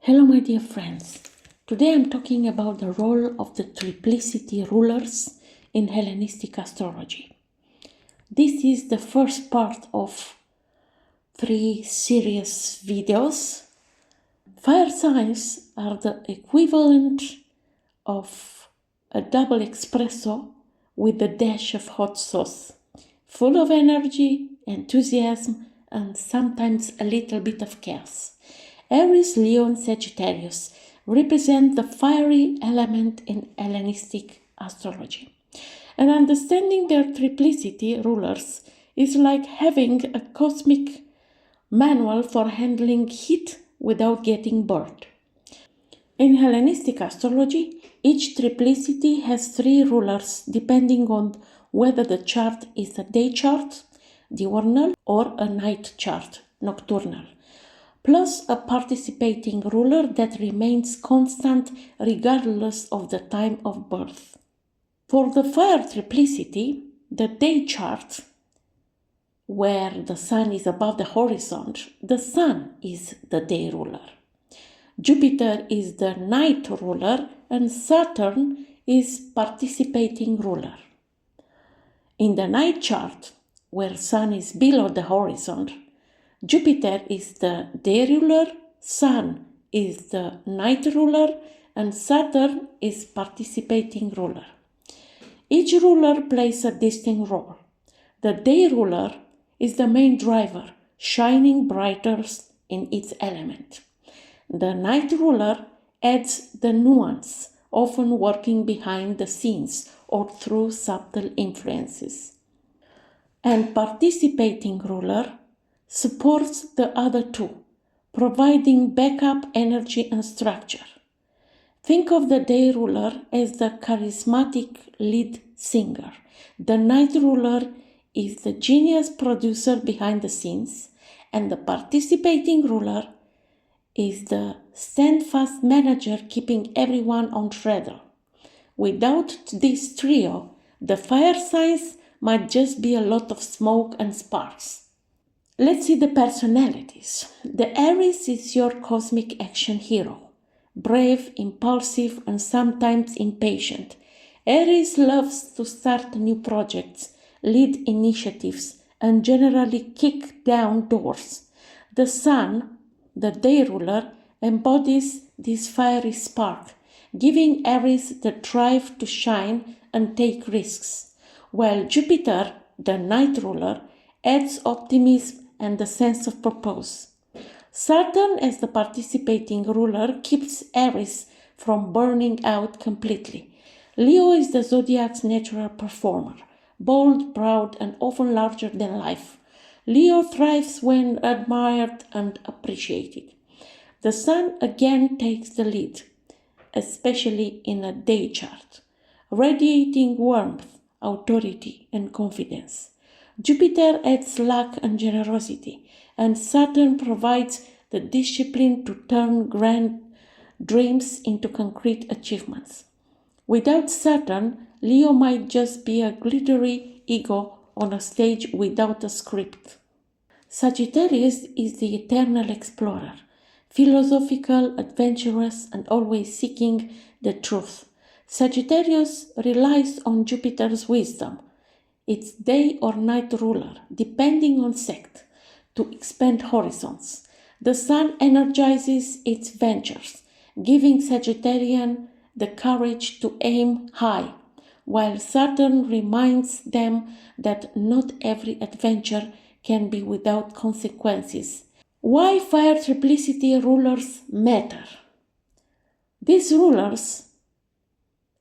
Hello my dear friends, today I'm talking about the role of the Triplicity rulers in Hellenistic astrology. This is the first part of 3 serious videos. Fire signs are the equivalent of a double espresso with a dash of hot sauce, full of energy, enthusiasm, and sometimes a little bit of chaos. Aries, Leo, and Sagittarius represent the fiery element in Hellenistic astrology. And understanding their triplicity rulers is like having a cosmic manual for handling heat without getting burned. In Hellenistic astrology, each triplicity has 3 rulers depending on whether the chart is a day chart, diurnal, or a night chart, nocturnal, plus a participating ruler that remains constant regardless of the time of birth. For the fire triplicity, the day chart, where the sun is above the horizon, the sun is the day ruler. Jupiter is the night ruler and Saturn is participating ruler. In the night chart, where sun is below the horizon, Jupiter is the day ruler, Sun is the night ruler, and Saturn is participating ruler. Each ruler plays a distinct role. The day ruler is the main driver, shining brightest in its element. The night ruler adds the nuance, often working behind the scenes or through subtle influences. And participating ruler supports the other 2, providing backup energy and structure. Think of the day ruler as the charismatic lead singer. The night ruler is the genius producer behind the scenes, and the participating ruler is the steadfast manager keeping everyone on track. Without this trio, the fire signs might just be a lot of smoke and sparks. Let's see the personalities. The Aries is your cosmic action hero. Brave, impulsive, and sometimes impatient. Aries loves to start new projects, lead initiatives, and generally kick down doors. The Sun, the day ruler, embodies this fiery spark, giving Aries the drive to shine and take risks, while Jupiter, the night ruler, adds optimism and a sense of purpose. Saturn, as the participating ruler, keeps Aries from burning out completely. Leo is the zodiac's natural performer, bold, proud, and often larger than life. Leo thrives when admired and appreciated. The Sun again takes the lead, especially in a day chart, radiating warmth, authority, and confidence. Jupiter adds luck and generosity, and Saturn provides the discipline to turn grand dreams into concrete achievements. Without Saturn, Leo might just be a glittery ego on a stage without a script. Sagittarius is the eternal explorer, philosophical, adventurous, and always seeking the truth. Sagittarius relies on Jupiter's wisdom, its day or night ruler, depending on sect, to expand horizons. The Sun energizes its ventures, giving Sagittarian the courage to aim high, while Saturn reminds them that not every adventure can be without consequences. Why fire triplicity rulers matter? These rulers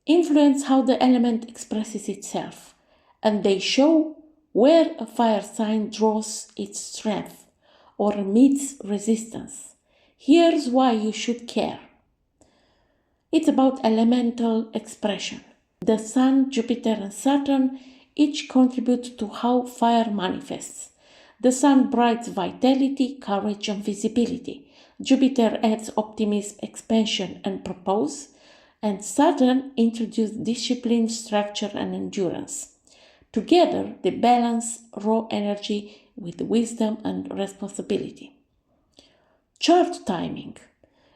influence how the element expresses itself, and they show where a fire sign draws its strength or meets resistance. Here's why you should care. It's about elemental expression. The Sun, Jupiter, and Saturn each contribute to how fire manifests. The Sun brings vitality, courage, and visibility. Jupiter adds optimism, expansion, and purpose. And Saturn introduces discipline, structure, and endurance. Together, they balance raw energy with wisdom and responsibility. Chart timing.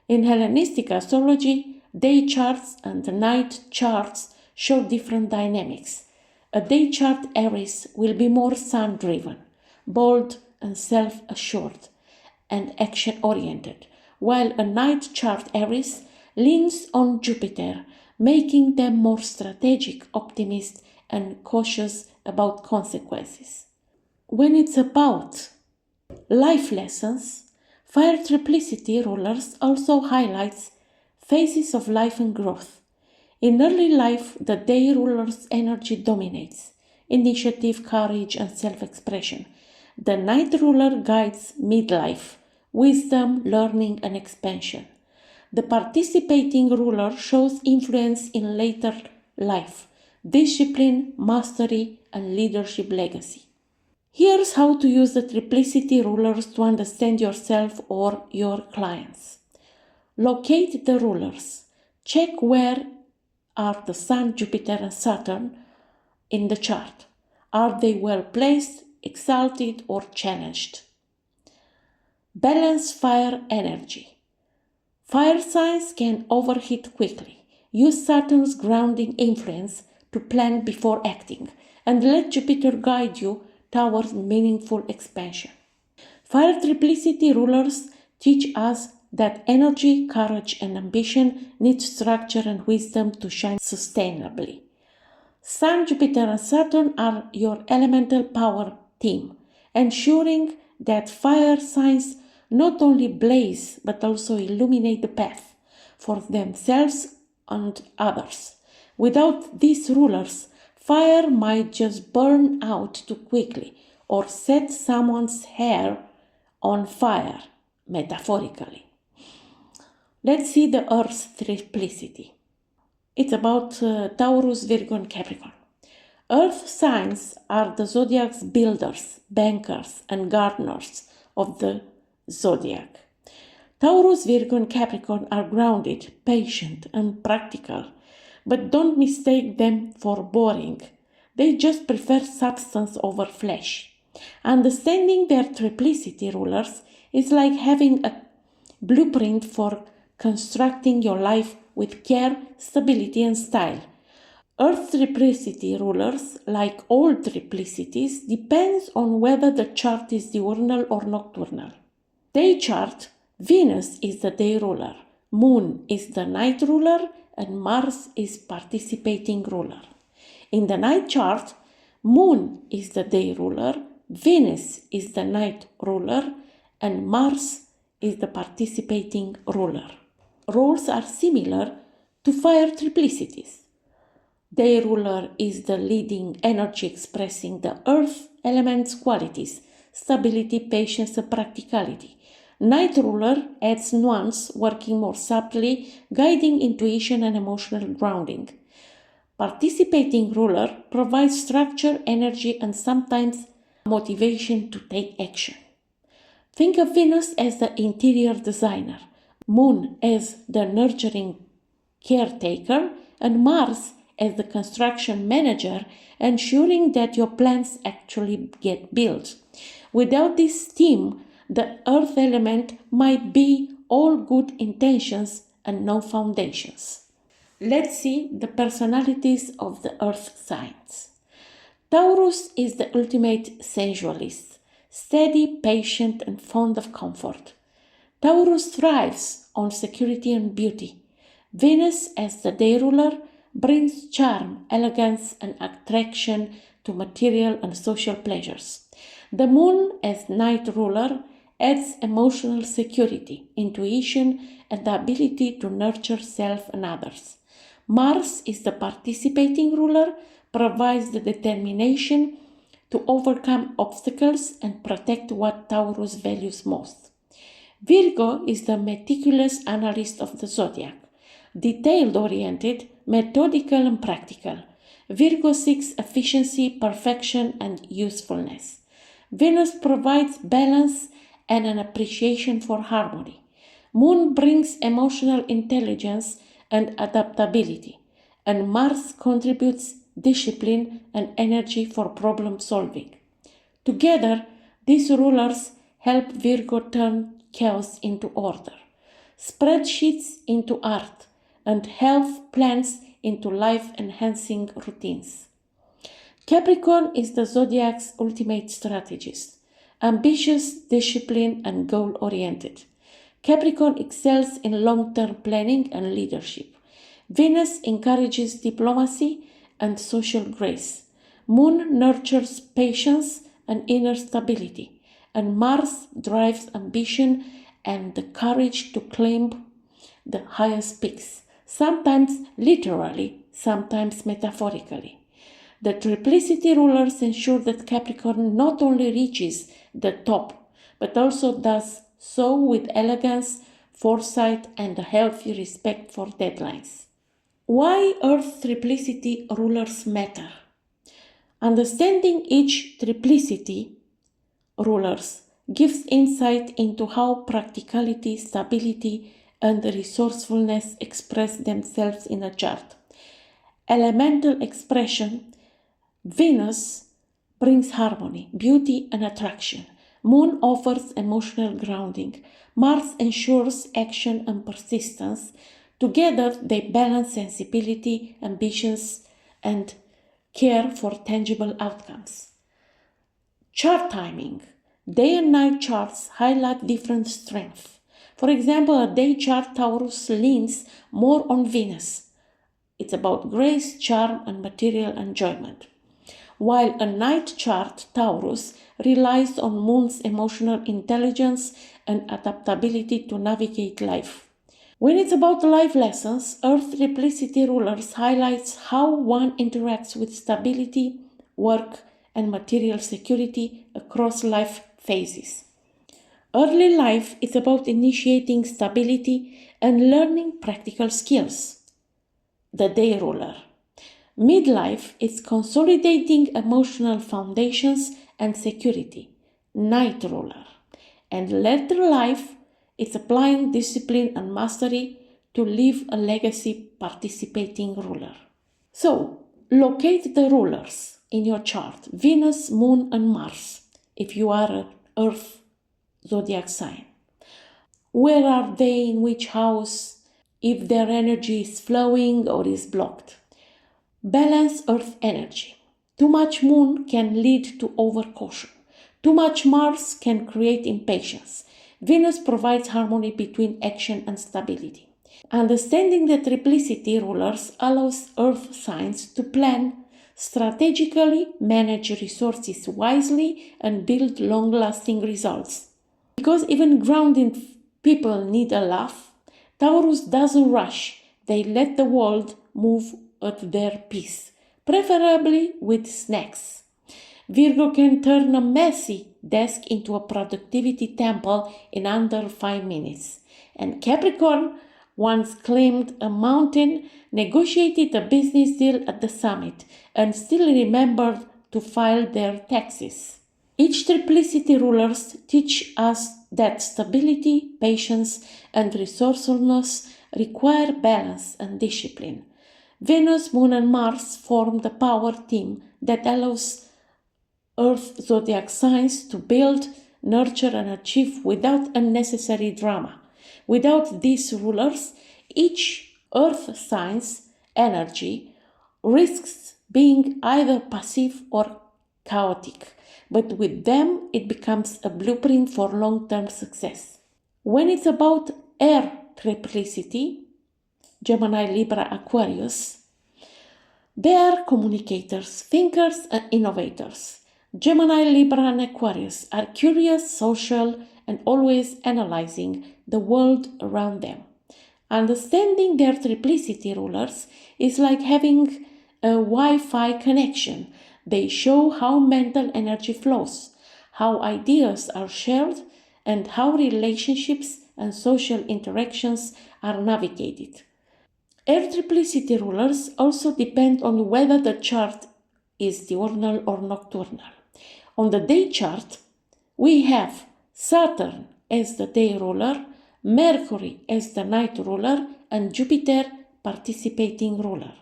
In Hellenistic astrology, day charts and night charts show different dynamics. A day chart Aries will be more sun-driven, bold and self-assured, and action-oriented, while a night chart Aries leans on Jupiter, making them more strategic, optimist, and cautious about consequences. When it's about life lessons, Fire Triplicity rulers also highlights phases of life and growth. In early life, the day ruler's energy dominates initiative, courage, and self-expression. The night ruler guides midlife, wisdom, learning, and expansion. The participating ruler shows influence in later life, discipline, mastery, and leadership legacy. Here's how to use the triplicity rulers to understand yourself or your clients. Locate the rulers. Check where are the Sun, Jupiter, and Saturn in the chart. Are they well placed, exalted, or challenged? Balance fire energy. Fire signs can overheat quickly. Use Saturn's grounding influence to plan before acting, and let Jupiter guide you towards meaningful expansion. Fire triplicity rulers teach us that energy, courage, and ambition need structure and wisdom to shine sustainably. Sun, Jupiter, and Saturn are your elemental power team, ensuring that fire signs not only blaze but also illuminate the path for themselves and others. Without these rulers, fire might just burn out too quickly or set someone's hair on fire, metaphorically. Let's see the Earth's triplicity. It's about Taurus, Virgo, and Capricorn. Earth signs are the zodiac's builders, bankers, and gardeners of the zodiac. Taurus, Virgo, and Capricorn are grounded, patient, and practical, but don't mistake them for boring. They just prefer substance over flesh. Understanding their triplicity rulers is like having a blueprint for constructing your life with care, stability, and style. Earth triplicity rulers, like all triplicities, depends on whether the chart is diurnal or nocturnal. Day chart, Venus is the day ruler, Moon is the night ruler, and Mars is participating ruler. In the night chart, Moon is the day ruler, Venus is the night ruler, and Mars is the participating ruler. Roles are similar to fire triplicities. Day ruler is the leading energy expressing the earth element's qualities, stability, patience, and practicality. Night ruler adds nuance, working more subtly, guiding intuition and emotional grounding. Participating ruler provides structure, energy, and sometimes motivation to take action. Think of Venus as the interior designer, Moon as the nurturing caretaker, and Mars as the construction manager, ensuring that your plans actually get built. Without this team, the earth element might be all good intentions and no foundations. Let's see the personalities of the earth signs. Taurus is the ultimate sensualist, steady, patient, and fond of comfort. Taurus thrives on security and beauty. Venus, as the day ruler, brings charm, elegance, and attraction to material and social pleasures. The Moon, as night ruler, adds emotional security, intuition, and the ability to nurture self and others. Mars is the participating ruler, provides the determination to overcome obstacles and protect what Taurus values most. Virgo is the meticulous analyst of the zodiac, detail-oriented, methodical, and practical. Virgo seeks efficiency, perfection, and usefulness. Venus provides balance and an appreciation for harmony. Moon brings emotional intelligence and adaptability, and Mars contributes discipline and energy for problem solving. Together, these rulers help Virgo turn chaos into order, spreadsheets into art, and health plans into life-enhancing routines. Capricorn is the zodiac's ultimate strategist, ambitious, disciplined, and goal-oriented. Capricorn excels in long-term planning and leadership. Venus encourages diplomacy and social grace. Moon nurtures patience and inner stability, and Mars drives ambition and the courage to climb the highest peaks, sometimes literally, sometimes metaphorically. The triplicity rulers ensure that Capricorn not only reaches the top, but also does so with elegance, foresight, and a healthy respect for deadlines. Why Earth triplicity rulers matter? Understanding each triplicity rulers gives insight into how practicality, stability, and resourcefulness express themselves in a chart. Elemental expression: Venus brings harmony, beauty, and attraction. Moon offers emotional grounding. Mars ensures action and persistence. Together, they balance sensibility, ambitions, and care for tangible outcomes. Chart timing. Day and night charts highlight different strengths. For example, a day chart Taurus leans more on Venus. It's about grace, charm, and material enjoyment. While a night chart Taurus relies on Moon's emotional intelligence and adaptability to navigate life. When it's about life lessons, Earth triplicity rulers highlights how one interacts with stability, work, and material security across life phases. Early life is about initiating stability and learning practical skills. The day ruler. Midlife is consolidating emotional foundations and security, night ruler. And later life is applying discipline and mastery to leave a legacy, participating ruler. So, locate the rulers in your chart: Venus, Moon, and Mars, if you are an Earth zodiac sign. Where are they, in which house, if their energy is flowing or is blocked? Balance Earth energy. Too much Moon can lead to overcaution. Too much Mars can create impatience. Venus provides harmony between action and stability. Understanding the triplicity rulers allows Earth signs to plan strategically, manage resources wisely, and build long-lasting results. Because even grounded people need a laugh, Taurus doesn't rush. They let the world move at their pace, preferably with snacks. Virgo can turn a messy desk into a productivity temple in under 5 minutes. And Capricorn once climbed a mountain, negotiated a business deal at the summit, and still remembered to file their taxes. Each triplicity rulers teach us that stability, patience, and resourcefulness require balance and discipline. Venus, Moon, and Mars form the power team that allows Earth zodiac signs to build, nurture, and achieve without unnecessary drama. Without these rulers, each Earth sign's energy risks being either passive or chaotic, but with them it becomes a blueprint for long-term success. When it's about air triplicity, Gemini, Libra, Aquarius, they are communicators, thinkers, and innovators. Gemini, Libra, and Aquarius are curious, social, and always analyzing the world around them. Understanding their triplicity rulers is like having a Wi-Fi connection. They show how mental energy flows, how ideas are shared, and how relationships and social interactions are navigated. Air triplicity rulers also depend on whether the chart is diurnal or nocturnal. On the day chart, we have Saturn as the day ruler, Mercury as the night ruler, and Jupiter participating ruler.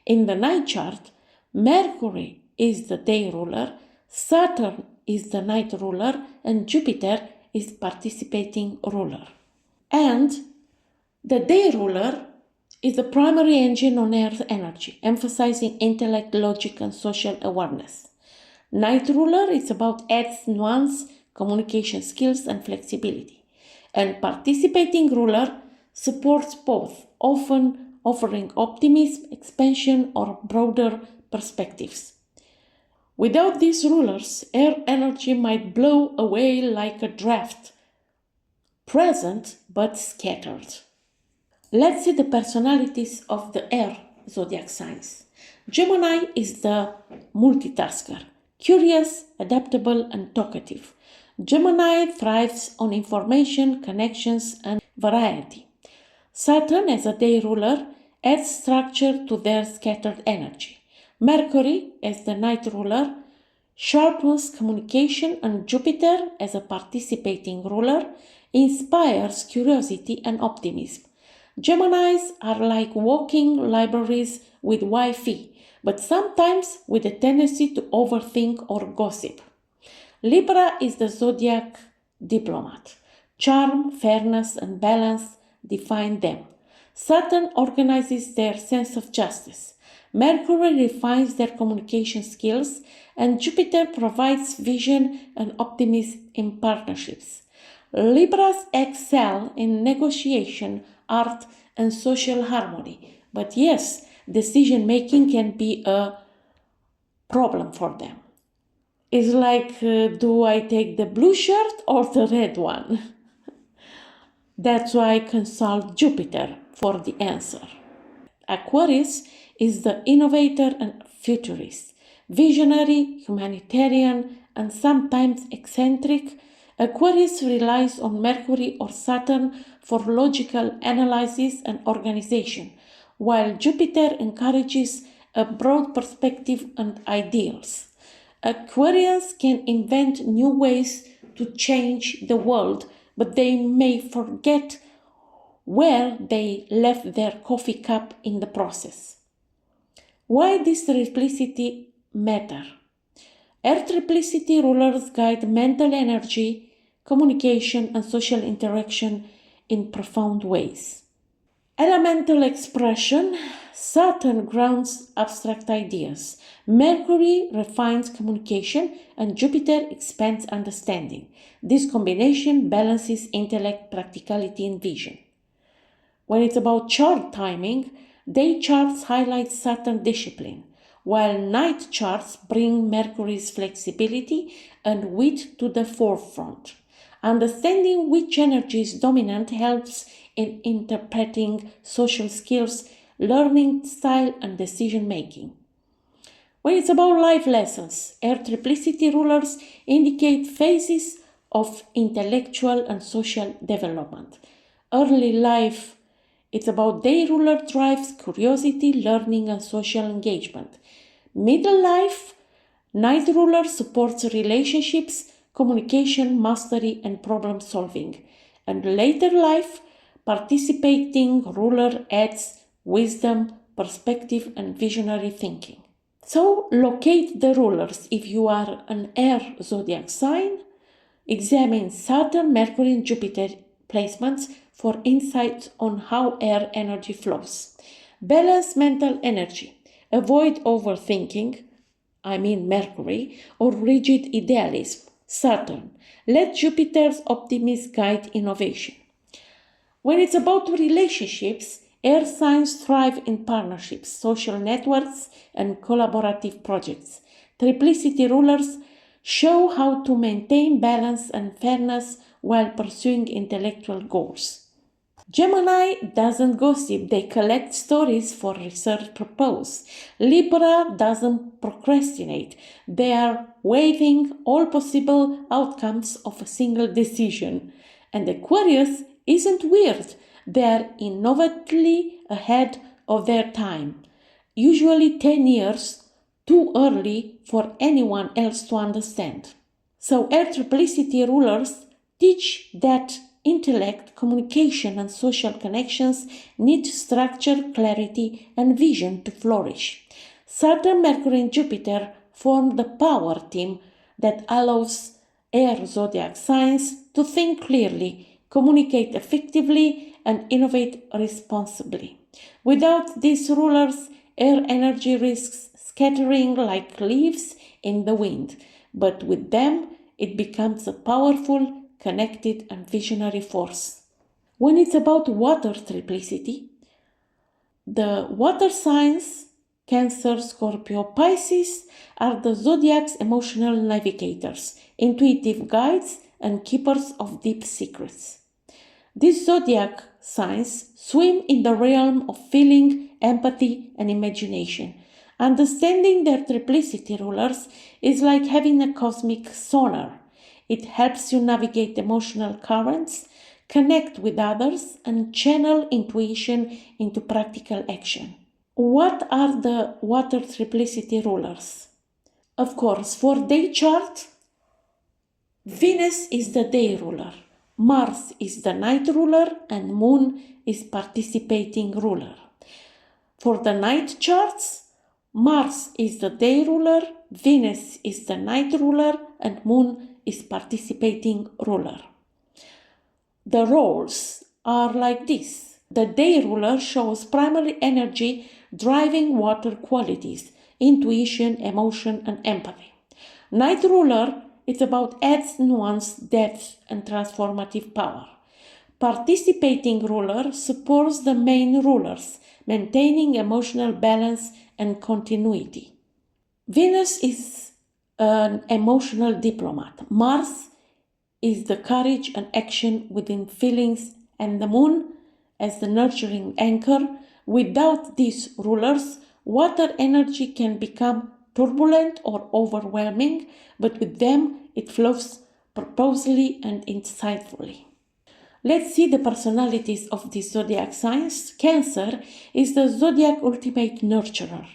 In the night chart, Mercury is the day ruler, Saturn is the night ruler, and Jupiter is participating ruler. And The day ruler is the primary engine on Earth energy, emphasizing intellect, logic, and social awareness. Night ruler is about Earth's nuance, communication skills, and flexibility. And participating ruler supports both, often offering optimism, expansion, or broader perspectives. Without these rulers, air energy might blow away like a draft, present but scattered. Let's see the personalities of the air zodiac signs. Gemini is the multitasker, curious, adaptable, and talkative. Gemini thrives on information, connections, and variety. Saturn, as a day ruler, adds structure to their scattered energy. Mercury, as the night ruler, sharpens communication, and Jupiter, as a participating ruler, inspires curiosity and optimism. Geminis are like walking libraries with Wi-Fi, but sometimes with a tendency to overthink or gossip. Libra is the zodiac diplomat. Charm, fairness, and balance define them. Saturn organizes their sense of justice. Mercury refines their communication skills, and Jupiter provides vision and optimism in partnerships. Libras excel in negotiation, art, and social harmony. But yes, decision making can be a problem for them. It's like, do I take the blue shirt or the red one? That's why I consult Jupiter for the answer. Aquarius is the innovator and futurist, visionary, humanitarian, and sometimes eccentric. Aquarius relies on Mercury or Saturn for logical analysis and organization, while Jupiter encourages a broad perspective and ideals. Aquarians can invent new ways to change the world, but they may forget where they left their coffee cup in the process. Why does triplicity matter? Air triplicity rulers guide mental energy, communication, and social interaction in profound ways. Elemental expression. Saturn grounds abstract ideas. Mercury refines communication, and Jupiter expands understanding. This combination balances intellect, practicality, and vision. When it's about chart timing, day charts highlight Saturn discipline, while night charts bring Mercury's flexibility and wit to the forefront. Understanding which energy is dominant helps in interpreting social skills, learning style, and decision making. When it's about life lessons, air triplicity rulers indicate phases of intellectual and social development. Early life, it's about day ruler drives curiosity, learning, and social engagement. Middle life, night ruler supports relationships, communication, mastery, and problem solving. And later life, participating ruler adds wisdom, perspective, and visionary thinking. So locate the rulers if you are an air zodiac sign. Examine Saturn, Mercury, and Jupiter placements for insights on how air energy flows. Balance mental energy. Avoid overthinking, Mercury, or rigid idealism, Saturn. Let Jupiter's optimism guide innovation. When it's about relationships, air signs thrive in partnerships, social networks, and collaborative projects. Triplicity rulers show how to maintain balance and fairness while pursuing intellectual goals. Gemini doesn't gossip, they collect stories for research purposes. Libra doesn't procrastinate, they are weighing all possible outcomes of a single decision. And Aquarius isn't weird, they are innovatively ahead of their time, usually 10 years too early for anyone else to understand. So air triplicity rulers teach that intellect, communication, and social connections need structure, clarity, and vision to flourish. Saturn, Mercury, and Jupiter form the power team that allows air zodiac signs to think clearly, communicate effectively, and innovate responsibly. Without these rulers, air energy risks scattering like leaves in the wind, but with them, it becomes a powerful, connected, and visionary force. When it's about water triplicity, the water signs, Cancer, Scorpio, Pisces, are the zodiac's emotional navigators, intuitive guides, and keepers of deep secrets. These zodiac signs swim in the realm of feeling, empathy, and imagination. Understanding their triplicity rulers is like having a cosmic sonar. It helps you navigate emotional currents, connect with others, and channel intuition into practical action. What are the water triplicity rulers? Of course, for day chart, Venus is the day ruler, Mars is the night ruler, and Moon is participating ruler. For the night charts, Mars is the day ruler, Venus is the night ruler, and Moon is participating ruler. The roles are like this. The day ruler shows primary energy driving water qualities, intuition, emotion, and empathy. Night ruler, it's about adds nuance, depth, and transformative power. Participating ruler supports the main rulers, maintaining emotional balance and continuity. Venus is an emotional diplomat. Mars is the courage and action within feelings, and the Moon as the nurturing anchor. Without these rulers, water energy can become turbulent or overwhelming, but with them it flows purposefully and insightfully. Let's see the personalities of the zodiac signs. Cancer is the zodiac ultimate nurturer,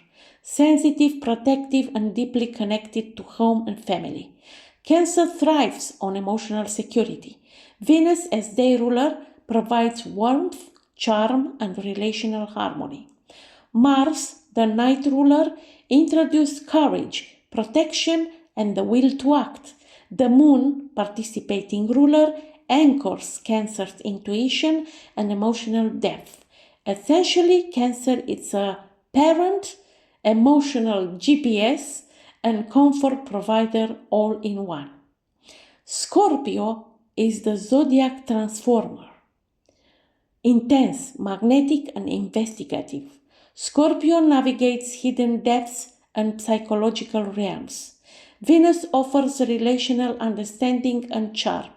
sensitive, protective, and deeply connected to home and family. Cancer thrives on emotional security. Venus as day ruler provides warmth, charm, and relational harmony. Mars, the night ruler, introduces courage, protection, and the will to act. The Moon, participating ruler, anchors Cancer's intuition and emotional depth. Essentially, Cancer is a parent, emotional GPS, and comfort provider all in one. Scorpio is the zodiac transformer. Intense, magnetic, and investigative. Scorpio navigates hidden depths and psychological realms. Venus offers relational understanding and charm.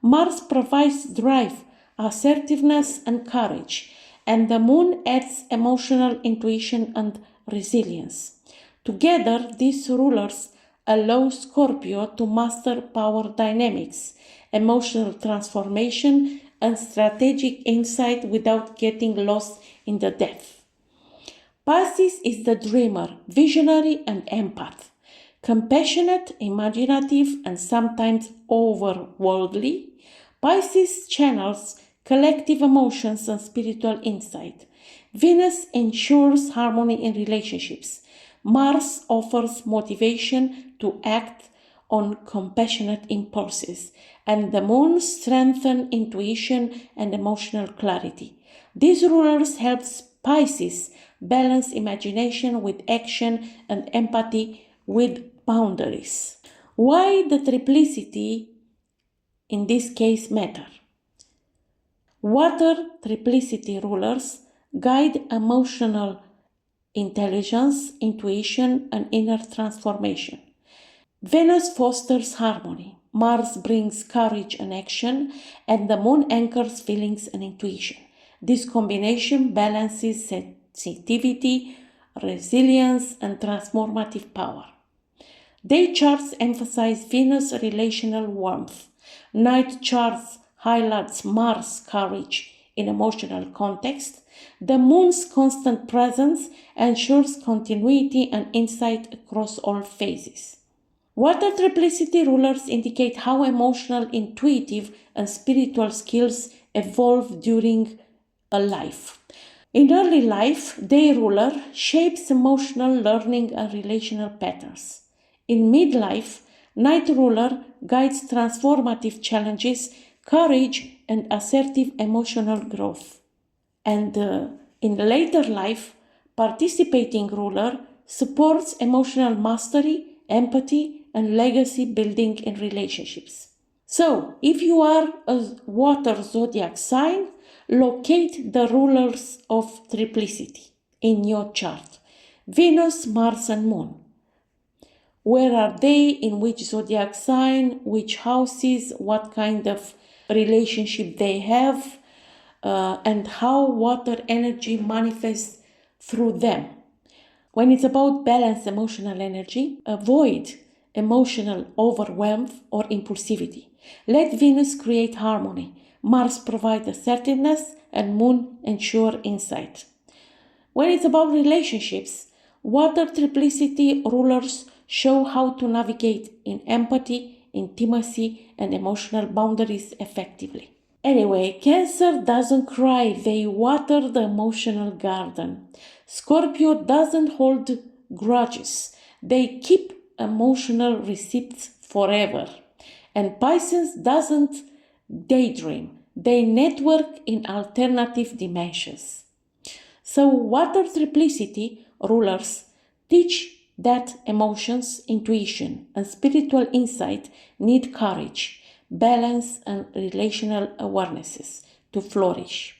Mars provides drive, assertiveness, and courage, and the Moon adds emotional intuition and resilience. Together, these rulers allow Scorpio to master power dynamics, emotional transformation, and strategic insight without getting lost in the depth. Pisces is the dreamer, visionary, and empath. Compassionate, imaginative, and sometimes overworldly, Pisces channels collective emotions and spiritual insight. Venus ensures harmony in relationships. Mars offers motivation to act on compassionate impulses, and the Moon strengthens intuition and emotional clarity. These rulers help Pisces balance imagination with action and empathy with boundaries. Why the triplicity in this case matter? Water triplicity rulers guide emotional intelligence, intuition, and inner transformation. Venus fosters harmony, Mars brings courage and action, and the Moon anchors feelings and intuition. This combination balances sensitivity, resilience, and transformative power. Day charts emphasize Venus' relational warmth. Night charts highlights Mars' courage in emotional context. The Moon's constant presence ensures continuity and insight across all phases. Water triplicity rulers indicate how emotional, intuitive, and spiritual skills evolve during a life. In early life, day ruler shapes emotional learning and relational patterns. In midlife, night ruler guides transformative challenges, courage, and assertive emotional growth. And in later life, participating ruler supports emotional mastery, empathy, and legacy building in relationships. So, if you are a water zodiac sign, locate the rulers of triplicity in your chart: Venus, Mars, and Moon. Where are they? In which zodiac sign? Which houses? What kind of relationship they have? And how water energy manifests through them. When it's about balanced emotional energy, avoid emotional overwhelm or impulsivity. Let Venus create harmony. Mars provide assertiveness, and Moon ensure insight. When it's about relationships, water triplicity rulers show how to navigate in empathy, intimacy, and emotional boundaries effectively. Anyway, Cancer doesn't cry, they water the emotional garden. Scorpio doesn't hold grudges, they keep emotional receipts forever. And Pisces doesn't daydream, they network in alternative dimensions. So, water triplicity rulers teach that emotions, intuition, and spiritual insight need courage, balance, and relational awarenesses to flourish.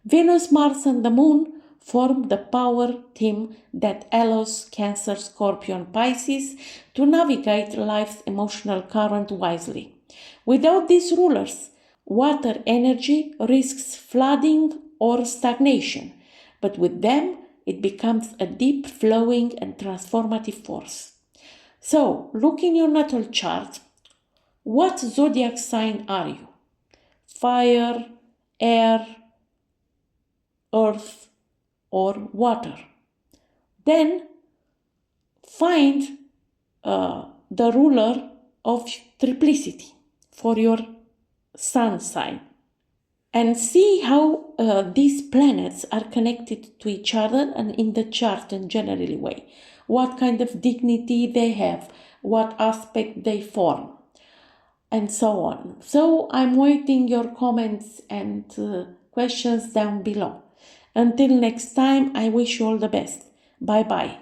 Venus, Mars, and the Moon form the power team that allows Cancer, Scorpio, and Pisces to navigate life's emotional current wisely. Without these rulers, water energy risks flooding or stagnation, but with them, it becomes a deep, flowing, and transformative force. So, look in your natal chart. What zodiac sign are you? Fire, air, earth, or water? Then find the ruler of triplicity for your sun sign and see how these planets are connected to each other and in the chart in general way. What kind of dignity they have, what aspect they form, and so on. So I'm waiting your comments and questions down below. Until next time, I wish you all the best. Bye bye.